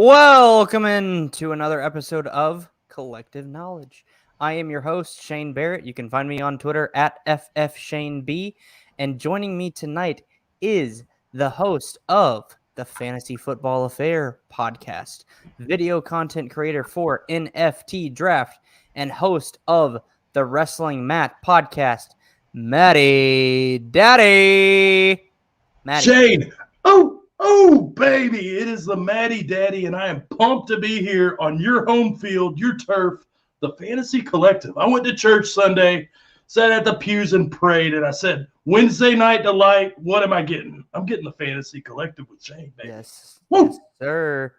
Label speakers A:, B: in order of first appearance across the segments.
A: Welcome in to another episode of Kollectiv Knowledge. I am your host, Shane Barrett. You can find me on Twitter at FFShaneB. And joining me tonight is the host of the Fantasy Football Affair podcast, video content creator for NFT Draft, and host of the Wrestling Matt podcast, Matty Daddy. Matty.
B: Shane, baby, it is the Matty Daddy, and I am pumped to be here on your home field, your turf, the Fantasy Kollectiv. I went to church Sunday, sat at the pews and prayed, and I said, Wednesday night delight, what am I getting? I'm getting the Fantasy Kollectiv with Shane, baby.
A: Yes, yes sir.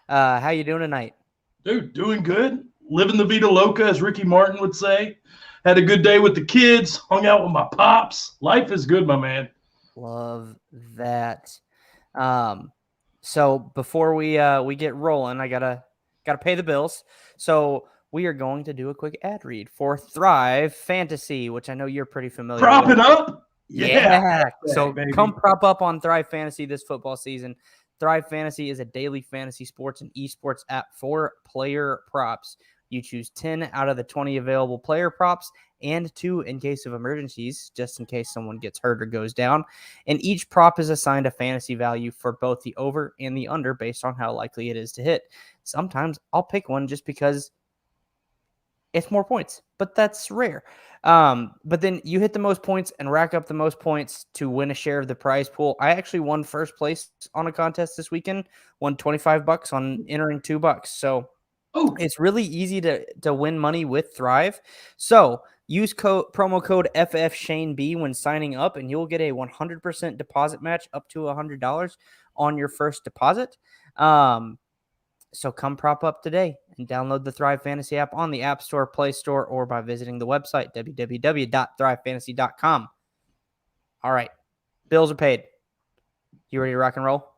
A: How you doing tonight?
B: Dude, doing good. Living the Vida Loca, as Ricky Martin would say. Had a good day with the kids, hung out with my pops. Life is good, my man.
A: Love that. So before we get rolling, I gotta pay the bills. So we are going to do a quick ad read for Thrive Fantasy, which I know you're pretty familiar with.
B: Propping up?
A: Yeah. So come prop up on Thrive Fantasy this football season. Thrive Fantasy is a daily fantasy sports and esports app for player props. You choose 10 out of the 20 available player props and 2 in case of emergencies, just in case someone gets hurt or goes down. And each prop is assigned a fantasy value for both the over and the under based on how likely it is to hit. Sometimes I'll pick one just because it's more points, but that's rare. But then you hit the most points and rack up the most points to win a share of the prize pool. I actually won first place on a contest this weekend, won $25 on entering $2. So it's really easy to win money with Thrive. So use promo code FFShaneB when signing up, and you'll get a 100% deposit match up to $100 on your first deposit. So come prop up today and download the Thrive Fantasy app on the App Store, Play Store, or by visiting the website, www.thrivefantasy.com. All right. Bills are paid. You ready to rock and roll?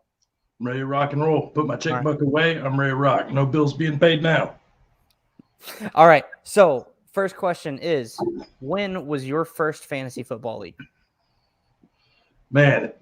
B: I'm ready to rock and roll. Put my checkbook away. I'm ready to rock. No bills being paid now.
A: All right. So first question is, when was your first fantasy football league?
B: Man,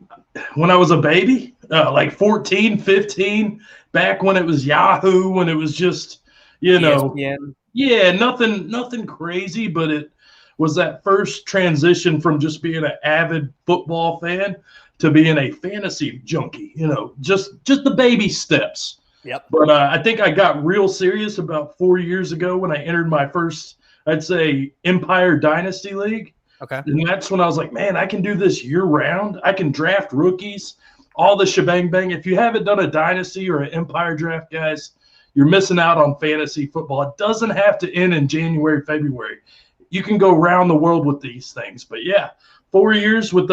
B: when I was a baby, like 14, 15, back when it was Yahoo, when it was just,
A: ESPN.
B: Yeah, nothing crazy, but it was that first transition from just being an avid football fan to being a fantasy junkie, just the baby steps.
A: Yep.
B: But I think I got real serious about 4 years ago when I entered my first, I'd say, Empire Dynasty League.
A: Okay.
B: And that's when I was like, man, I can do this year round. I can draft rookies, all the shebang bang. If you haven't done a dynasty or an Empire draft, guys, you're missing out on fantasy football. It doesn't have to end in January, February. You can go around the world with these things. But yeah, 4 years with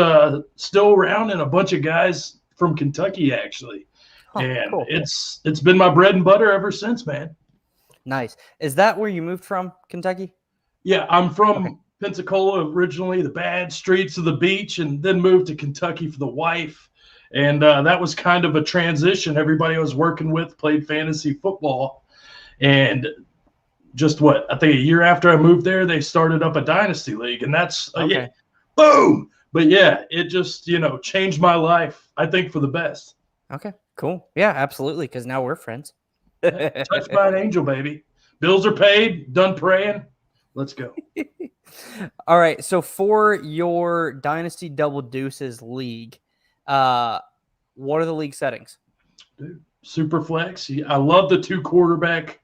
B: still around and a bunch of guys from Kentucky, actually. And cool. It's been my bread and butter ever since, man.
A: Nice. Is that where you moved from, Kentucky?
B: Yeah, I'm from Pensacola originally, the bad streets of the beach, and then moved to Kentucky for the wife. And that was kind of a transition. Everybody I was working with played fantasy football. And just I think a year after I moved there, they started up a dynasty league. And that's, boom. But yeah, it just, changed my life, I think, for the best.
A: Okay, cool. Yeah, absolutely, because now we're friends.
B: Touched by an angel, baby. Bills are paid, done praying. Let's go.
A: All right, so for your Dynasty Double Deuces league, what are the league settings?
B: Dude, super flex. I love the 2 quarterback.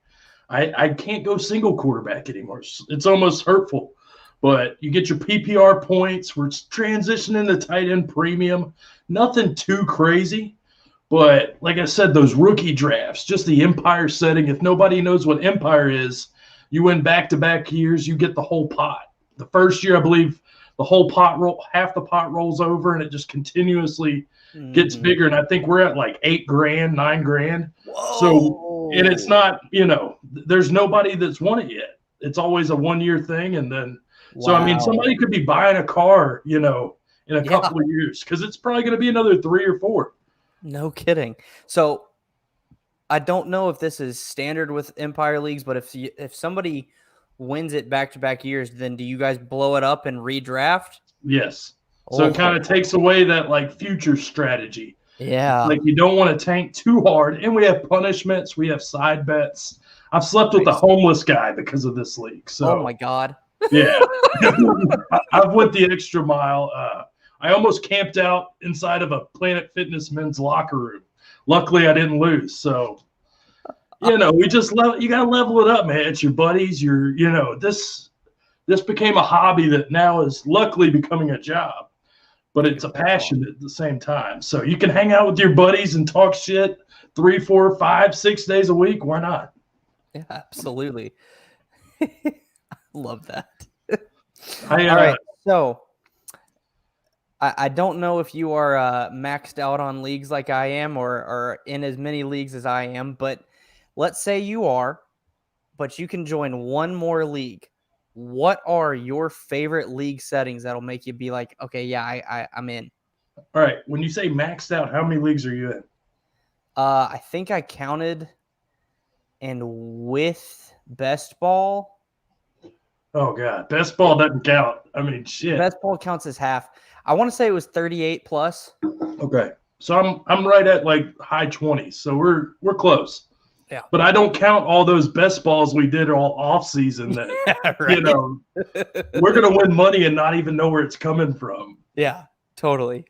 B: I can't go single quarterback anymore. It's almost hurtful. But you get your PPR points. We're transitioning to tight end premium. Nothing too crazy. But like I said, those rookie drafts, just the Empire setting. If nobody knows what Empire is, you win back-to-back years, you get the whole pot. The first year, I believe, the whole pot half the pot rolls over, and it just continuously gets bigger. And I think we're at like $8,000, $9,000.
A: Whoa.
B: So, and it's not, there's nobody that's won it yet. It's always a 1-year thing, and then so I mean, somebody could be buying a car, in a couple of years, because it's probably going to be another 3 or 4.
A: No kidding. So I don't know if this is standard with Empire leagues, but if somebody wins it back-to-back years, then do you guys blow it up and redraft?
B: Yes. So it kind of takes away that like future strategy.
A: Yeah.
B: Like, you don't want to tank too hard. And we have punishments. We have side bets. I've slept with a homeless guy because of this league. So,
A: oh my God.
B: Yeah. I've went the extra mile. I almost camped out inside of a Planet Fitness men's locker room. Luckily, I didn't lose. So, we just you got to level it up, man. It's your buddies. This became a hobby that now is luckily becoming a job, but it's a passion at the same time. So you can hang out with your buddies and talk shit 3, 4, 5, 6 days a week. Why not?
A: Yeah, absolutely. Love that.
B: All
A: right. So I don't know if you are maxed out on leagues like I am or in as many leagues as I am, but let's say you are, but you can join one more league. What are your favorite league settings that'll make you be like, okay, yeah, I'm in?
B: All right. When you say maxed out, how many leagues are you in?
A: I think I counted, and with best ball.
B: Oh God, best ball doesn't count. I mean, shit.
A: Best ball counts as half. I want to say it was 38 plus.
B: Okay, so I'm right at like high 20s, so we're close.
A: Yeah,
B: but I don't count all those best balls we did all off season. That right. We're gonna win money and not even know where it's coming from.
A: Yeah, totally.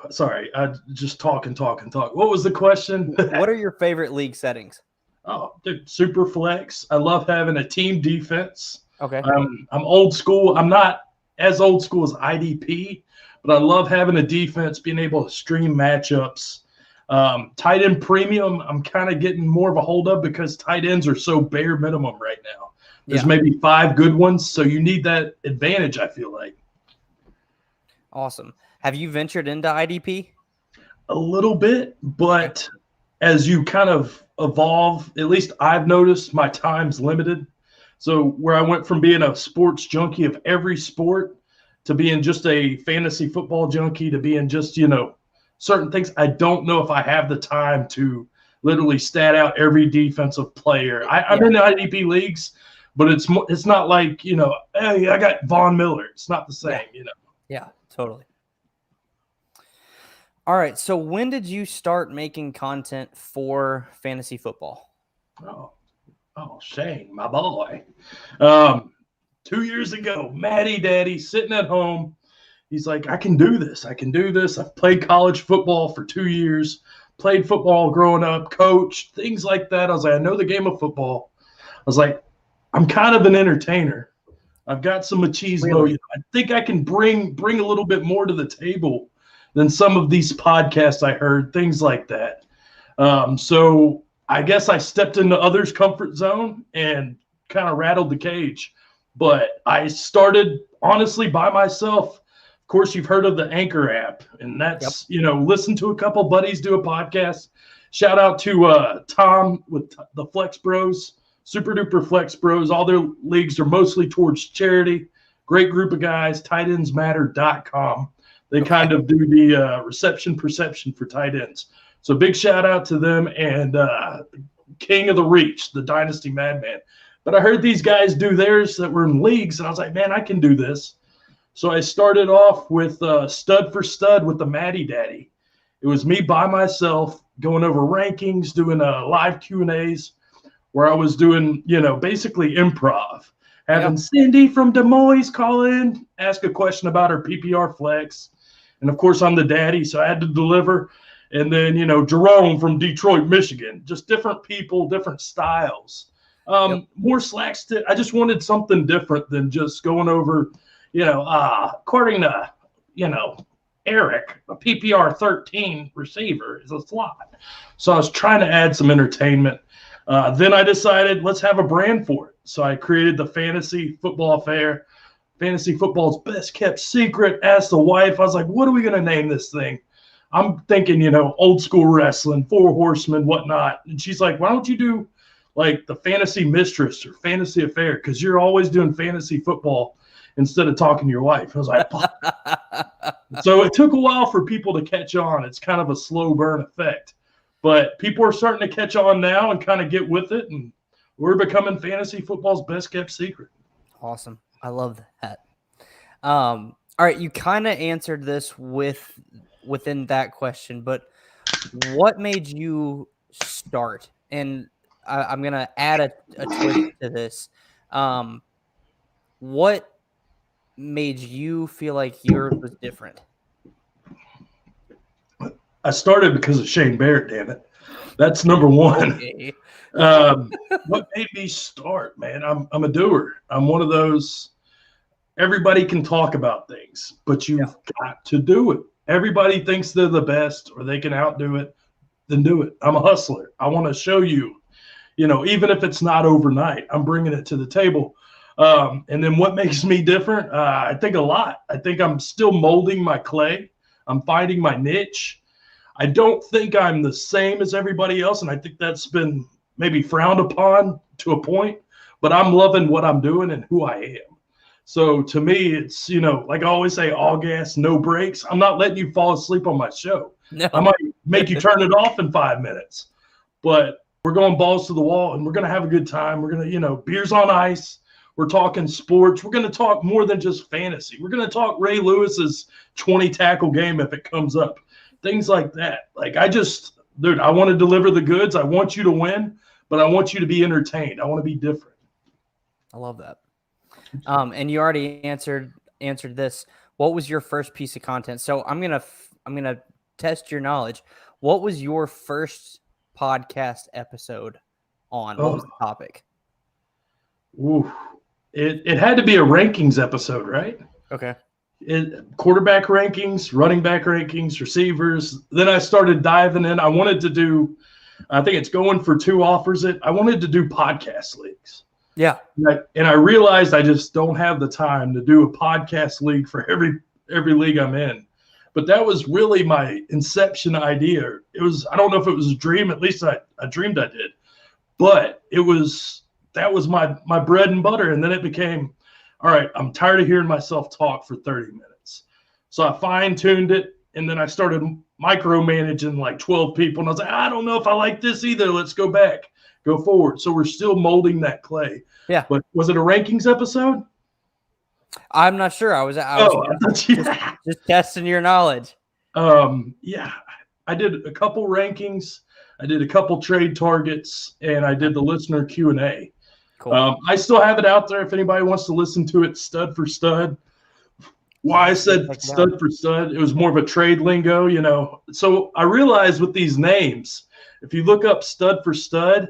B: Sorry, I just talk. What was the question?
A: What are your favorite league settings?
B: Oh, dude, super flex. I love having a team defense.
A: Okay.
B: I'm old school. I'm not as old school as IDP, but I love having a defense, being able to stream matchups. Tight end premium, I'm kind of getting more of a hold of because tight ends are so bare minimum right now. There's maybe 5 good ones, so you need that advantage, I feel like.
A: Awesome. Have you ventured into IDP?
B: A little bit, but as you kind of evolve, at least I've noticed my time's limited. So where I went from being a sports junkie of every sport to being just a fantasy football junkie to being just, certain things, I don't know if I have the time to literally stat out every defensive player. I'm in the IDP leagues, but it's not like, hey, I got Von Miller. It's not the same,
A: Yeah, totally. All right. So when did you start making content for fantasy football?
B: Oh, Shane, my boy. 2 years ago, Matty Daddy sitting at home. He's like, I can do this. I've played college football for 2 years, played football growing up, coached, things like that. I was like, I know the game of football. I was like, I'm kind of an entertainer. I've got some machismo.
A: Really?
B: I think I can bring a little bit more to the table than some of these podcasts I heard, things like that. So I guess I stepped into others' comfort zone and kind of rattled the cage. But I started, honestly, by myself. Of course, you've heard of the Anchor app, and that's, listen to a couple buddies do a podcast. Shout out to Tom with the Flex Bros, Super Duper Flex Bros. All their leagues are mostly towards charity. Great group of guys, tightendsmatter.com. They kind of do the reception perception for tight ends. So big shout out to them and King of the Reach, the Dynasty Madman. But I heard these guys do theirs that were in leagues, and I was like, man, I can do this. So I started off with stud for stud with the Matty Daddy. It was me by myself going over rankings, doing live Q&As where I was doing, basically improv. Having Cindy from Des Moines call in, ask a question about her PPR flex. And, of course, I'm the daddy, so I had to deliver. And then, Jerome from Detroit, Michigan. Just different people, different styles. More slacks. I just wanted something different than just going over, according to, Eric, a PPR 13 receiver is a slot. So I was trying to add some entertainment. Then I decided let's have a brand for it. So I created the Fantasy Football Fair. Fantasy football's best kept secret. Asked the wife, I was like, what are we going to name this thing? I'm thinking, old school wrestling, 4 horsemen, whatnot. And she's like, why don't you do like the Fantasy Mistress or Fantasy Affair? Because you're always doing fantasy football instead of talking to your wife. I was like, so it took a while for people to catch on. It's kind of a slow burn effect. But people are starting to catch on now and kind of get with it. And we're becoming fantasy football's best kept secret.
A: Awesome. I love that. All right. You kind of answered this with within that question, but what made you start? And I'm gonna add a twist to this. What made you feel like yours was different?
B: I started because of Shane Barrett, damn it. That's number one.
A: Okay.
B: What made me start, man? I'm a doer. I'm one of those, everybody can talk about things, but you've got to do it. Everybody thinks they're the best or they can outdo it, then do it. I'm a hustler. I want to show you, even if it's not overnight, I'm bringing it to the table. And then what makes me different? I think a lot. I think I'm still molding my clay. I'm finding my niche. I don't think I'm the same as everybody else, and I think that's been maybe frowned upon to a point, but I'm loving what I'm doing and who I am. So to me, it's, like I always say, all gas, no brakes. I'm not letting you fall asleep on my show.
A: No.
B: I might make you turn it off in 5 minutes, but we're going balls to the wall and we're going to have a good time. We're going to, beers on ice. We're talking sports. We're going to talk more than just fantasy. We're going to talk Ray Lewis's 20 tackle game if it comes up. Things like that. Like dude, I want to deliver the goods. I want you to win, but I want you to be entertained. I want to be different.
A: I love that. And you already answered this. What was your first piece of content? So I'm gonna test your knowledge. What was your first podcast episode on? What was the topic?
B: Ooh, it had to be a rankings episode, right?
A: Okay.
B: Quarterback rankings, running back rankings, receivers. Then I started diving in. I wanted to do, I think it's going for 2 offers. I wanted to do podcast leagues.
A: Yeah.
B: And I realized I just don't have the time to do a podcast league for every league I'm in. But that was really my inception idea. It was, I don't know if it was a dream, at least I dreamed I did. But that was my bread and butter. And then it became, all right, I'm tired of hearing myself talk for 30 minutes. So I fine-tuned it, and then I started micromanaging like 12 people. And I was like, I don't know if I like this either. Let's go back, go forward. So we're still molding that clay.
A: Yeah.
B: But was it a rankings episode?
A: I'm not sure. I was just testing your knowledge.
B: Yeah. I did a couple rankings. I did a couple trade targets, and I did the listener Q&A. Cool. I still have it out there if anybody wants to listen to it, stud for stud. Why I said stud for stud, it was more of a trade lingo, So I realized with these names, if you look up stud for stud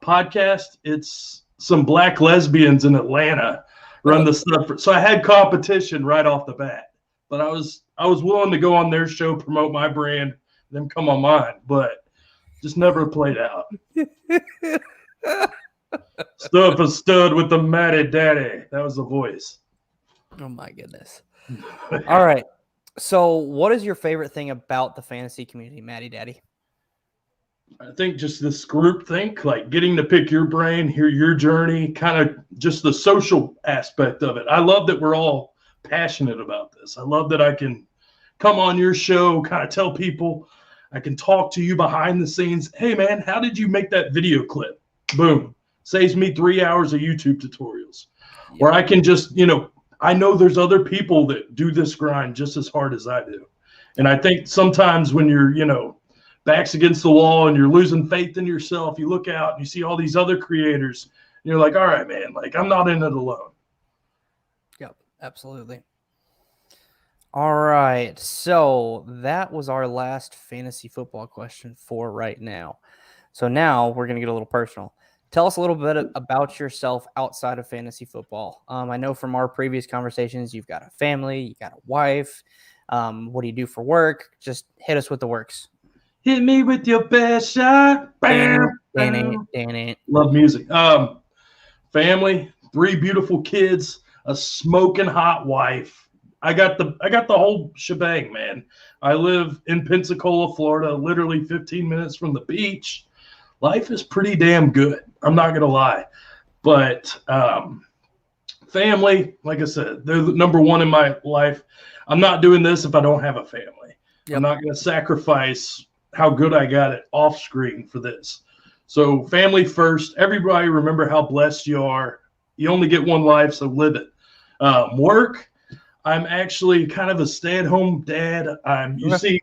B: podcast, it's some black lesbians in Atlanta run the stud. So I had competition right off the bat, but I was willing to go on their show, promote my brand, then come on mine, but just never played out. Stud for stud with the Matty Daddy. That was the voice.
A: Oh my goodness. All right. So what is your favorite thing about the fantasy community, Matty Daddy?
B: I think just this group think, like getting to pick your brain, hear your journey, kind of just the social aspect of it. I love that we're all passionate about this. I love that I can come on your show, kind of tell people, I can talk to you behind the scenes. Hey man, how did you make that video clip? Boom. Saves me 3 hours of YouTube tutorials. Yeah. Or I can just, I know there's other people that do this grind just as hard as I do. And I think sometimes when you're, backs against the wall and you're losing faith in yourself, you look out and you see all these other creators and you're like, all right, man, like I'm not in it alone.
A: Yep, absolutely. All right. So that was our last fantasy football question for right now. So now we're going to get a little personal. Tell us a little bit about yourself outside of fantasy football. I know from our previous conversations, you've got a family, you got a wife. What do you do for work? Just hit us with the works.
B: Hit me with your best shot. Bam,
A: bam.
B: Love music. Family, 3 beautiful kids, a smoking hot wife. I got the whole shebang, man. I live in Pensacola, Florida, literally 15 minutes from the beach. Life is pretty damn good. I'm not going to lie. But family, like I said, they're the number one in my life. I'm not doing this if I don't have a family. Yep. I'm not going to sacrifice how good I got it off screen for this. So family first. Everybody remember how blessed you are. You only get one life, so live it. Work. I'm actually kind of a stay-at-home dad. You see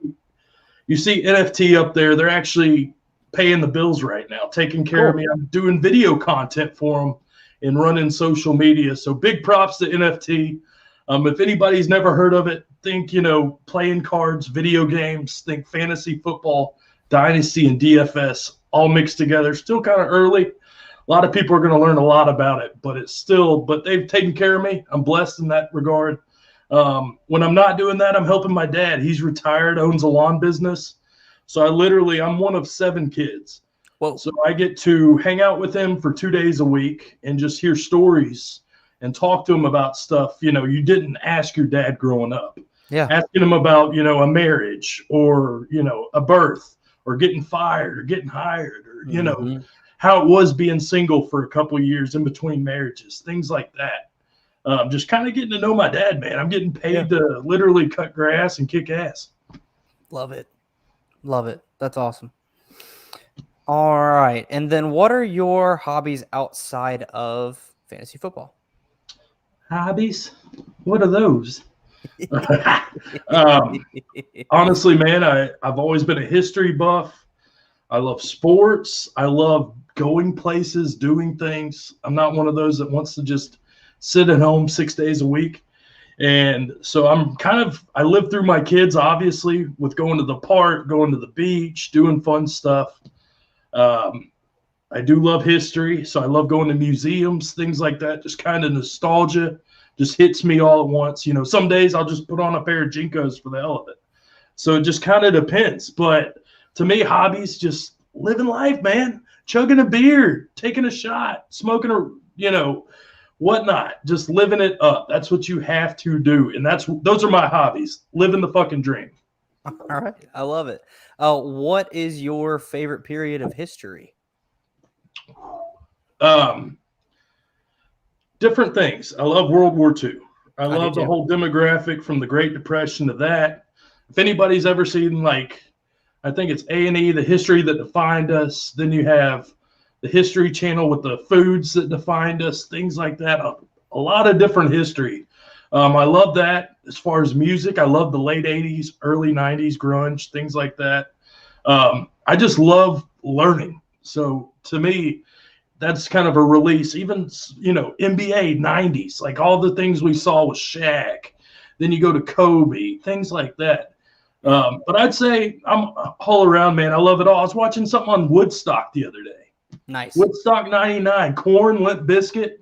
B: NFT up there. They're actually paying the bills right now, taking care of me. I'm doing video content for them and running social media. So big props to NFT. If anybody's never heard of it, think, playing cards, video games, think fantasy football, dynasty, and DFS all mixed together. Still kind of early. A lot of people are going to learn a lot about it, but they've taken care of me. I'm blessed in that regard. When I'm not doing that, I'm helping my dad. He's retired, owns a lawn business. So I'm one of 7 kids.
A: Whoa.
B: So I get to hang out with him for 2 days a week and just hear stories and talk to him about stuff, you didn't ask your dad growing up.
A: Yeah.
B: Asking him about, a marriage or, a birth or getting fired or getting hired or, how it was being single for a couple of years in between marriages, things like that. Just kind of getting to know my dad, man. I'm getting paid to literally cut grass and kick ass.
A: Love it. Love it. That's awesome. All right. And then what are your hobbies outside of fantasy football?
B: Hobbies? What are those? Honestly, man, I've always been a history buff. I love sports. I love going places, doing things. I'm not one of those that wants to just sit at home 6 days a week. And so I live through my kids, obviously, with going to the park, going to the beach, doing fun stuff. I do love history, so I love going to museums, things like that. Just kind of nostalgia just hits me all at once. Some days I'll just put on a pair of Jinkos for the hell of it. So it just kind of depends. But to me, hobbies, just living life, man. Chugging a beer, taking a shot, smoking whatnot. Just living it up. That's what you have to do. And those are my hobbies. Living the fucking dream.
A: All right. I love it. What is your favorite period of history?
B: Different things. I love World War II. I love the whole demographic from the Great Depression to that. If anybody's ever seen, I think it's A&E, The History That Defined Us. Then you have the History Channel with the foods that defined us, things like that. A lot of different history. I love that. As far as music, I love the late 80s, early 90s, grunge, things like that. I just love learning. So to me, that's kind of a release. Even, NBA 90s, like all the things we saw with Shaq. Then you go to Kobe, things like that. But I'd say I'm all around, man. I love it all. I was watching something on Woodstock the other day.
A: Nice.
B: Woodstock 99, Korn, Limp Bizkit.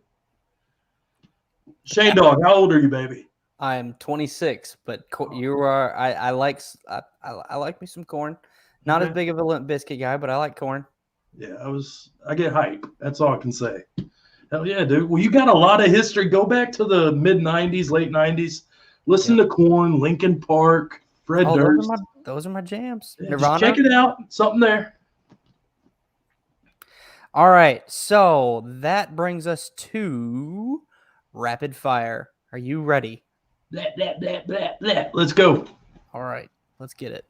B: Shane Dog, how old are you, baby?
A: I am 26, but you are. I like me some Korn. Not as big of a Limp Bizkit guy, but I like Korn.
B: Yeah, I get hype. That's all I can say. Hell yeah, dude. Well, you got a lot of history. Go back to the mid 90s, late 90s. Listen to Korn, Linkin Park, Fred Durst.
A: Those are my jams.
B: Yeah,
A: Nirvana.
B: Check it out. Something there.
A: All right. So that brings us to rapid fire. Are you ready?
B: Blah, blah, blah, blah, blah. Let's go.
A: All right. Let's get it.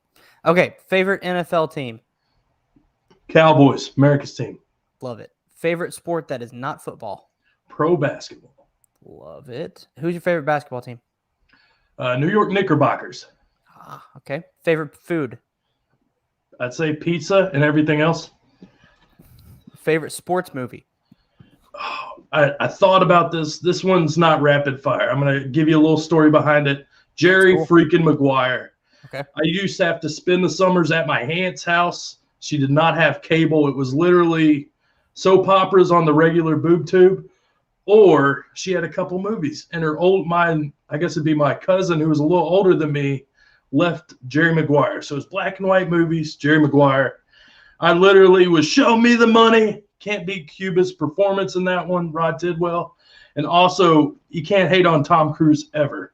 A: Okay. Favorite NFL team?
B: Cowboys, America's team.
A: Love it. Favorite sport that is not football?
B: Pro basketball.
A: Love it. Who's your favorite basketball team?
B: New York Knickerbockers.
A: Okay. Favorite food?
B: I'd say pizza and everything else.
A: Favorite sports movie?
B: I thought about this. This one's not rapid fire. I'm going to give you a little story behind it. Jerry freaking Maguire.
A: Okay.
B: I used to have to spend the summers at my aunt's house. She did not have cable. It was literally soap operas on the regular boob tube, or she had a couple movies. And I guess it'd be my cousin who was a little older than me, left Jerry Maguire. So it's black and white movies, Jerry Maguire. I literally was show me the money. Can't beat Cuba's performance in that one, Rod Tidwell. And also, you can't hate on Tom Cruise ever.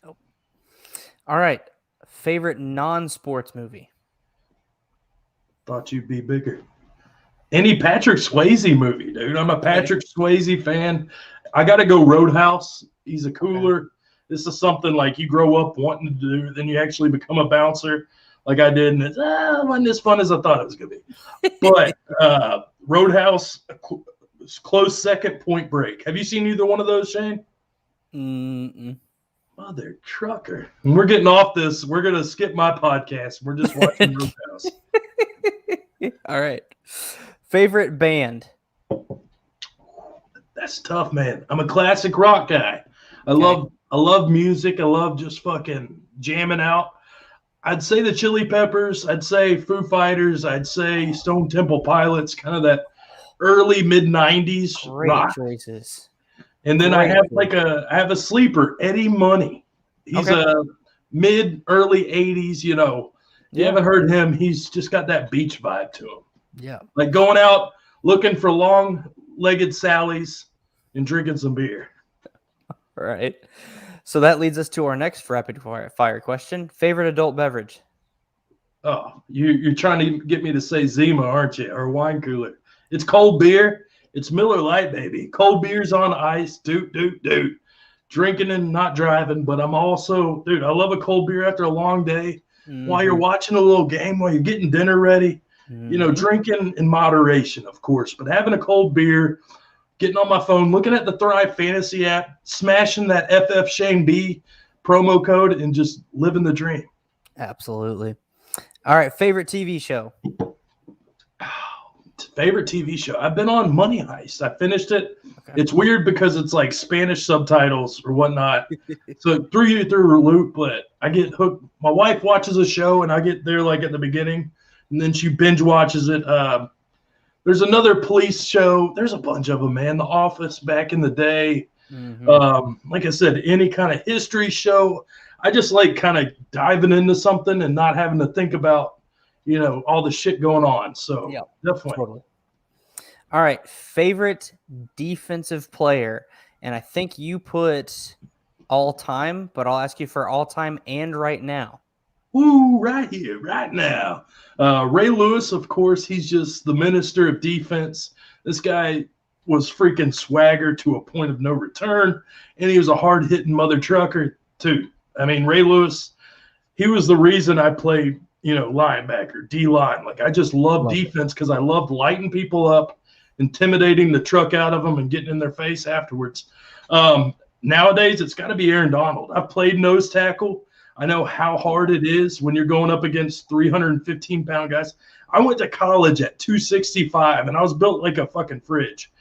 A: Oh. All right. Favorite non-sports movie?
B: Thought you'd be bigger. Any Patrick Swayze movie, dude. I'm a Patrick Swayze fan. I got to go Roadhouse. He's a cooler. Okay. This is something like you grow up wanting to do, then you actually become a bouncer like I did, and it wasn't as fun as I thought it was going to be. But Roadhouse, close second, Point Break. Have you seen either one of those, Shane?
A: Mm-mm.
B: Mother trucker. When we're getting off this, we're going to skip my podcast. We're just watching Roadhouse.
A: All right. Favorite band?
B: That's tough, man. I'm a classic rock guy. I love music. I love just fucking jamming out. I'd say the Chili Peppers. I'd say Foo Fighters. I'd say Stone Temple Pilots, kind of that early mid-90s rock.
A: Choices.
B: And then I have a sleeper, Eddie Money. He's a mid-early 80s, you know. You haven't heard him. He's just got that beach vibe to him.
A: Yeah.
B: Like going out looking for long-legged Sallies and drinking some beer.
A: All right. So that leads us to our next rapid fire question. Favorite adult beverage?
B: Oh, you're trying to get me to say Zima, aren't you? Or wine cooler. It's cold beer. It's Miller Lite, baby. Cold beers on ice. Doot. Drinking and not driving. But I'm also, dude, I love a cold beer after a long day. Mm-hmm. While you're watching a little game, while you're getting dinner ready. Mm-hmm. You know, drinking in moderation, of course. But having a cold beer, getting on my phone, looking at the Thrive Fantasy app, smashing that FF Shane B promo code, and just living the dream.
A: Absolutely. All right, favorite TV show?
B: Favorite TV show? I've been on Money Heist. I finished it. Okay. It's weird because it's like Spanish subtitles or whatnot. So threw you through a loop, but I get hooked. My wife watches a show, and I get there like at the beginning, and then she binge watches it. There's another police show. There's a bunch of them, man. The Office back in the day. Mm-hmm. Like I said, any kind of history show. I just like kind of diving into something and not having to think about, you know, all the shit going on. So definitely. Totally.
A: All right. Favorite defensive player. And I think you put all time, but I'll ask you for all time and right now.
B: Ooh, right here, right now. Ray Lewis, of course, he's just the minister of defense. This guy was freaking swagger to a point of no return, and he was a hard-hitting mother trucker, too. I mean, Ray Lewis, he was the reason I played, you know, linebacker, D-line. Like, I just loved defense because I loved lighting people up, intimidating the truck out of them, and getting in their face afterwards. Nowadays, it's got to be Aaron Donald. I've played nose tackle. I know how hard it is when you're going up against 315-pound guys. I went to college at 265, and I was built like a fucking fridge.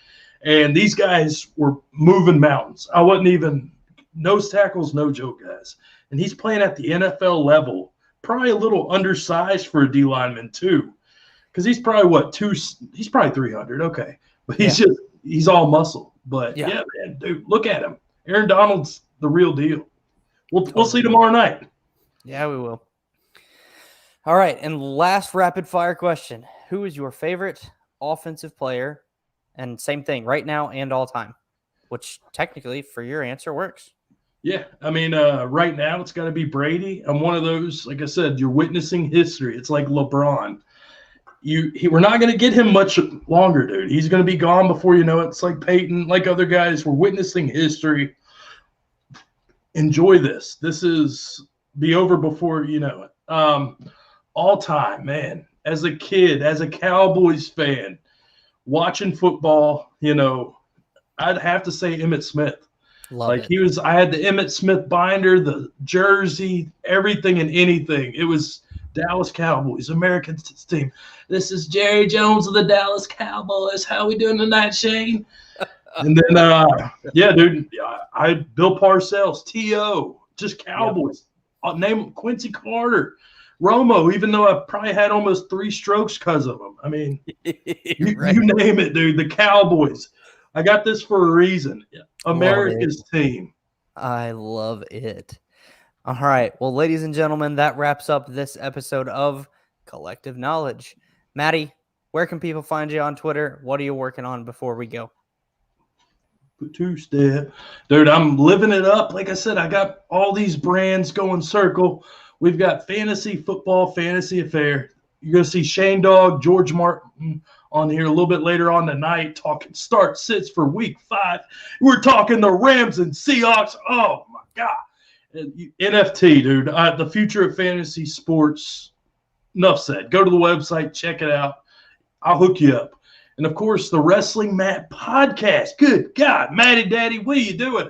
B: And these guys were moving mountains. I wasn't even – nose tackle's no joke, guys. And he's playing at the NFL level, probably a little undersized for a D lineman too, because he's probably he's probably 300. Okay, but he's all muscle. But yeah, man, dude, look at him. Aaron Donald's the real deal. We'll see tomorrow night.
A: Yeah, we will. All right, and last rapid fire question: who is your favorite offensive player? And same thing, right now and all time, which technically for your answer works.
B: Yeah, I mean, right now it's got to be Brady. I'm one of those, like I said, you're witnessing history. It's like LeBron. We're not going to get him much longer, dude. He's going to be gone before you know it. It's like Peyton, like other guys. We're witnessing history. Enjoy this. This is be over before you know it. All time, man. As a kid, as a Cowboys fan, watching football, you know, I'd have to say Emmitt Smith. I had the Emmitt Smith binder, the jersey, everything and anything. It was Dallas Cowboys, American team. This is Jerry Jones of the Dallas Cowboys. How we doing tonight, Shane? And then, dude, Bill Parcells, T.O., just Cowboys. I'll name Quincy Carter, Romo, even though I probably had almost 3 strokes because of them. I mean, you name it, dude, the Cowboys. I got this for a reason. America's team.
A: I love it. All right. Well, ladies and gentlemen, that wraps up this episode of Kollectiv Knowledge. Matty, where can people find you on Twitter? What are you working on before we go?
B: Two-step. Dude, I'm living it up. Like I said, I got all these brands going circle. We've got Fantasy Football, Fantasy Affair. You're going to see Shane Dog, George Martin on here a little bit later on tonight talking start sits for week 5. We're talking the Rams and Seahawks. Oh, my God. NFT, dude. The future of fantasy sports. Enough said. Go to the website. Check it out. I'll hook you up. And, of course, the Wrestling Matt podcast. Good God. Matty Daddy, what are you doing?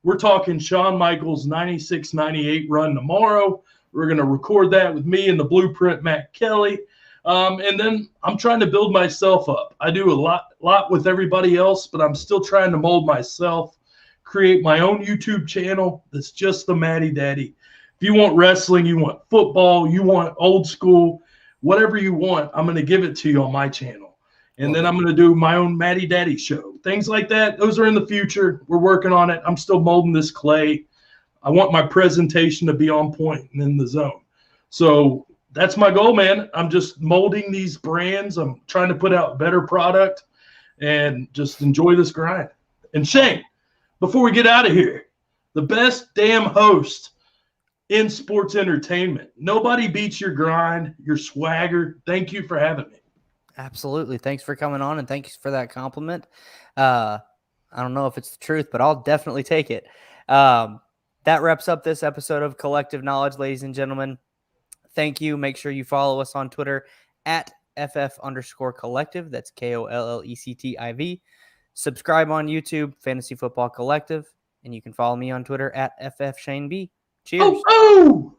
B: We're talking Shawn Michaels 96-98 run tomorrow. We're going to record that with me and the Blueprint Matt Kelly. And then I'm trying to build myself up. I do a lot with everybody else, but I'm still trying to mold myself, create my own YouTube channel that's just the Matty Daddy. If you want wrestling, you want football, you want old school, whatever you want, I'm going to give it to you on my channel. And then I'm going to do my own Matty Daddy show. Things like that, those are in the future. We're working on it. I'm still molding this clay. I want my presentation to be on point and in the zone. So that's my goal, man. I'm just molding these brands. I'm trying to put out better product and just enjoy this grind. And Shane, before we get out of here, the best damn host in sports entertainment. Nobody beats your grind, your swagger. Thank you for having me.
A: Absolutely. Thanks for coming on, and thanks for that compliment. I don't know if it's the truth, but I'll definitely take it. That wraps up this episode of Kollectiv Knowledge, ladies and gentlemen. Thank you. Make sure you follow us on Twitter at FF_Kollectiv. That's KOLLECTIV. Subscribe on YouTube, Fantasy Football Collective, and you can follow me on Twitter at FFShaneB. Cheers.
B: Oh!